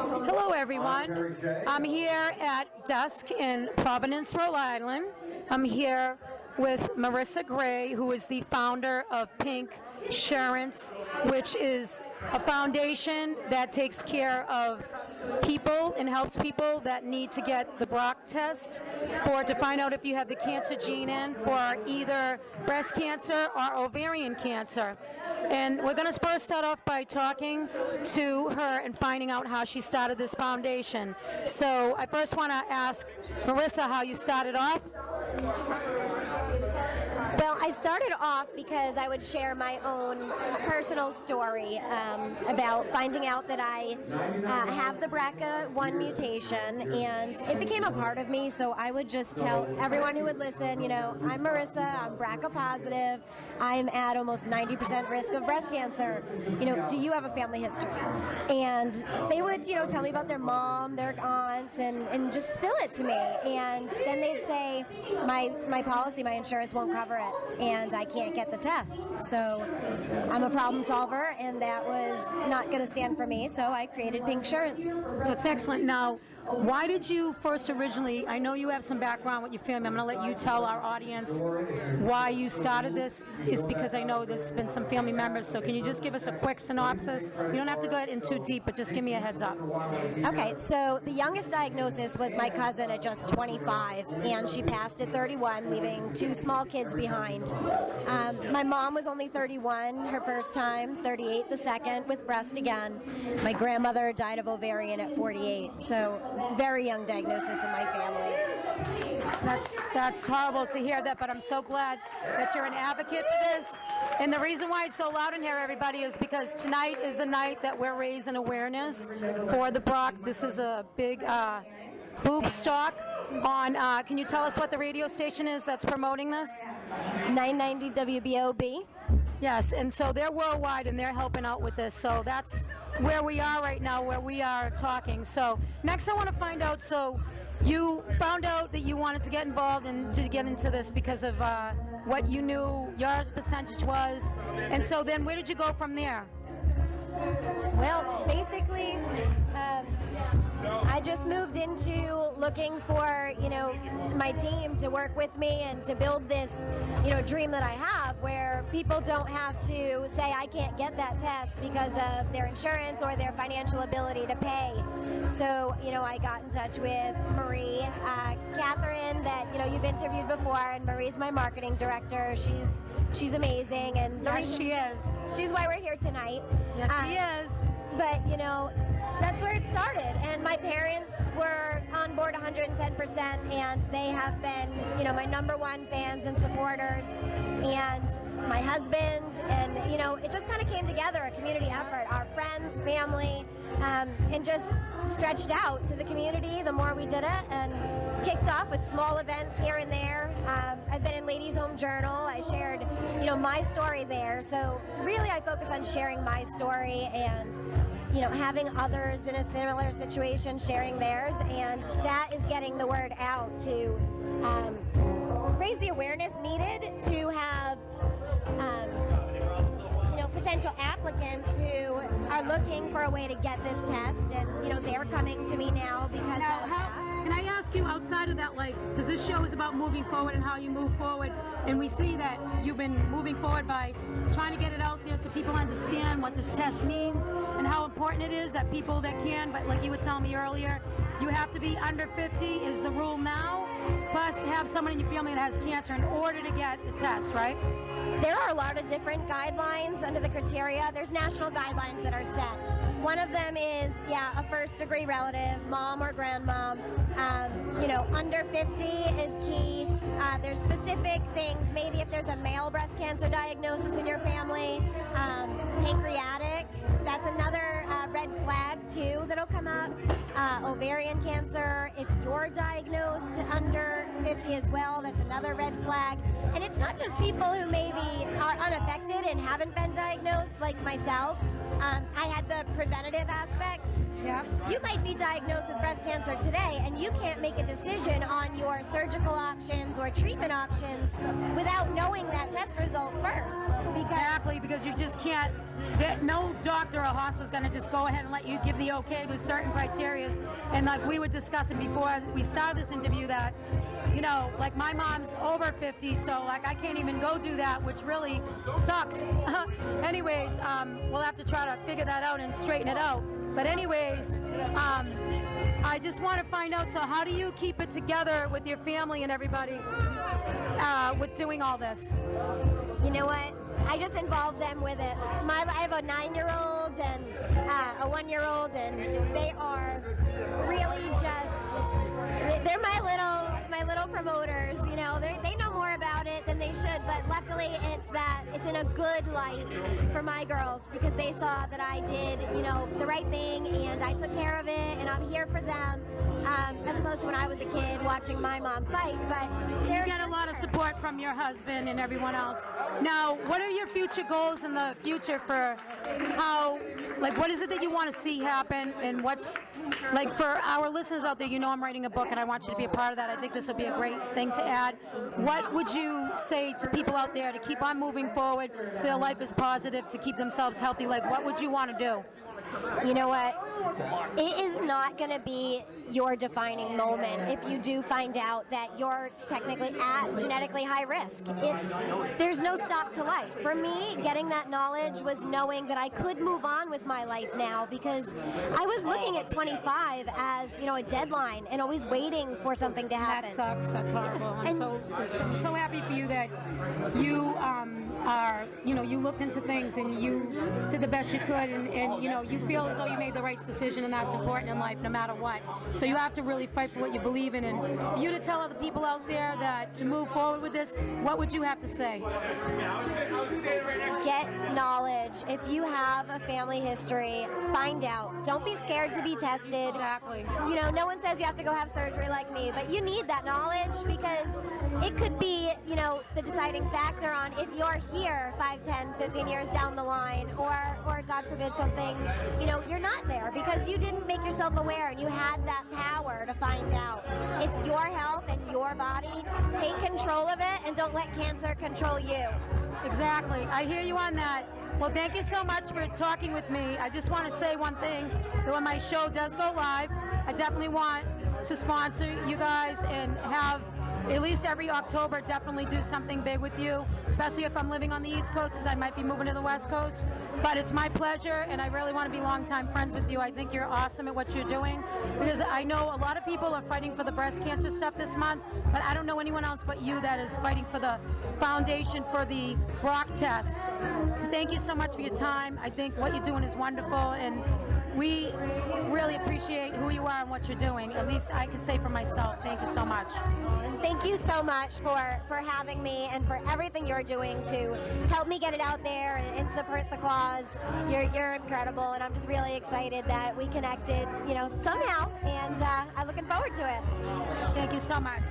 Hello, everyone. I'm here at dusk in Providence, Rhode Island. I'm here with Marissa Gray, who is the founder of Pink-surance, which is a foundation that takes care of people and helps people that need to get the BRAC test to find out if you have the cancer gene in for either breast cancer or ovarian cancer. And we're going to first start off by talking to her and finding out how she started this foundation. So I first want to ask Marissa how you started off. Well, I started off because I would share my own personal story about finding out that I have the BRCA1 mutation, and it became a part of me, so I would just tell everyone who would listen, I'm Marissa, I'm BRCA positive, I'm at almost 90% risk of breast cancer. Do you have a family history? And they would, tell me about their mom, their aunts, and just spill it to me. And then they'd say, my policy, my insurance won't cover it, and I can't get the test. So I'm a problem solver, and that was not going to stand for me, so I created Pink-surance. That's excellent. Now, why did you first originally, I know you have some background with your family, I'm going to let you tell our audience why you started this, is because I know there's been some family members, so can you just give us a quick synopsis? You don't have to go in too deep, but just give me a heads up. Okay, so the youngest diagnosis was my cousin at just 25, and she passed at 31, leaving 2 small kids behind. My mom was only 31 her first time, 38 the second, with breast again. My grandmother died of ovarian at 48, so very young diagnosis in my family. That's horrible to hear that, but I'm so glad that you're an advocate for this. And the reason why it's so loud in here, everybody, is because tonight is the night that we're raising awareness for the BRAC. This is a big boob stock on, can you tell us what the radio station is that's promoting this? 990 WBOB. Yes, and so they're worldwide and they're helping out with this. So that's where we are right now, where we are talking. So next I want to find out, so you found out that you wanted to get involved and to get into this because of what you knew your percentage was. And so then where did you go from there? Well, basically, I just moved into looking for, my team to work with me and to build this, dream that I have where people don't have to say I can't get that test because of their insurance or their financial ability to pay. So, I got in touch with Marie, Catherine, that, you've interviewed before, and Marie's my marketing director. She's amazing, and yes, she is. She's why we're here tonight. Yes, she is. But, that's where it started. And my parents were on board 110%, and they have been, my #1 fans and supporters. And my husband, and, it just kind of came together, a community effort. Our friends, family, and just stretched out to the community the more we did it, and kicked off with small events here and there. I've been in Ladies Home Journal. I shared, my story there. So really I focus on sharing my story and, having others in a similar situation sharing theirs, and that is getting the word out to raise the awareness needed to have potential applicants who are looking for a way to get this test, and they're coming to me now because of that. Can I ask you outside of that, because this show is about moving forward and how you move forward, and we see that you've been moving forward by trying to get it out there so people understand what this test means and how important it is that people that can, but like you were telling me earlier, you have to be under 50 is the rule now, plus have someone in your family that has cancer in order to get the test, right? There are a lot of different guidelines under the criteria. There's national guidelines that are set. One of them is, a first-degree relative, mom or grandmom. Under 50 is key. There's specific things, maybe if there's a male breast cancer diagnosis in your family, pancreatic, that's another red flag too that'll come up. Ovarian cancer, if you're diagnosed under 50 as well, that's another red flag. And it's not just people who maybe are unaffected and haven't been diagnosed, like myself. I had the preventative aspect, Yeah. You might be diagnosed with breast cancer today, and you can't make a decision on your surgical options or treatment options without knowing that test result first. Exactly, because you just can't. No doctor or hospital is going to just go ahead and let you give the okay. There's certain criteria, and like we were discussing before we started this interview, that like my mom's over 50, so like I can't even go do that, which really sucks. Anyways, we'll have to try to figure that out and straighten it out. But anyways, I just want to find out, so how do you keep it together with your family and everybody with doing all this? You know what? I just involve them with it. I have a 9-year-old and a 1-year-old, and they are really they're my little promoters. They know more about it than they should, but luckily it's in a good light for my girls, because they saw that I did the right thing, and I took care of it, and I'm here for them, as opposed to when I was a kid watching my mom fight. But you get a lot of support from your husband and everyone else. Now, what are your future goals in the future for what is it that you want to see happen, and what's, like, for our listeners out there, I'm writing a book and I want you to be a part of that. I think this will be a great thing to add. What would you say to people out there to keep on moving forward so their life is positive, to keep themselves healthy? Like, what would you want to do? You know what? It is not going to be your defining moment if you do find out that you're technically at genetically high risk. There's no stop to life. For me, getting that knowledge was knowing that I could move on with my life now, because I was looking at 25 as, a deadline and always waiting for something to happen. That sucks. That's horrible. I'm so happy for you that you you looked into things and you did the best you could, and you feel as though you made the right decision, and that's important in life no matter what. So you have to really fight for what you believe in, and for you to tell other people out there that to move forward with this, what would you have to say? Get knowledge. If you have a family history, find out. Don't be scared to be tested. Exactly. No one says you have to go have surgery like me, but you need that knowledge, because it could be, the deciding factor on if you're here 5, 10, 15 years down the line, or God forbid something, you're not there because you didn't make yourself aware and you had that power to find out. It's your health and your body. Take control of it, and don't let cancer control you. Exactly. I hear you on that. Well, thank you so much for talking with me. I just want to say one thing, that when my show does go live, I definitely want to sponsor you guys and have at least every October definitely do something big with you, especially if I'm living on the East Coast, because I might be moving to the West Coast. But it's my pleasure, and I really want to be longtime friends with you. I think you're awesome at what you're doing, because I know a lot of people are fighting for the breast cancer stuff this month, but I don't know anyone else but you that is fighting for the foundation for the BRAC test. Thank you so much for your time. I think what you're doing is wonderful, and we really appreciate who you are and what you're doing. At least I can say for myself, thank you so much. And thank you so much for having me, and for everything you're doing to help me get it out there and support the cause. You're incredible, and I'm just really excited that we connected, somehow, and I'm looking forward to it. Thank you so much.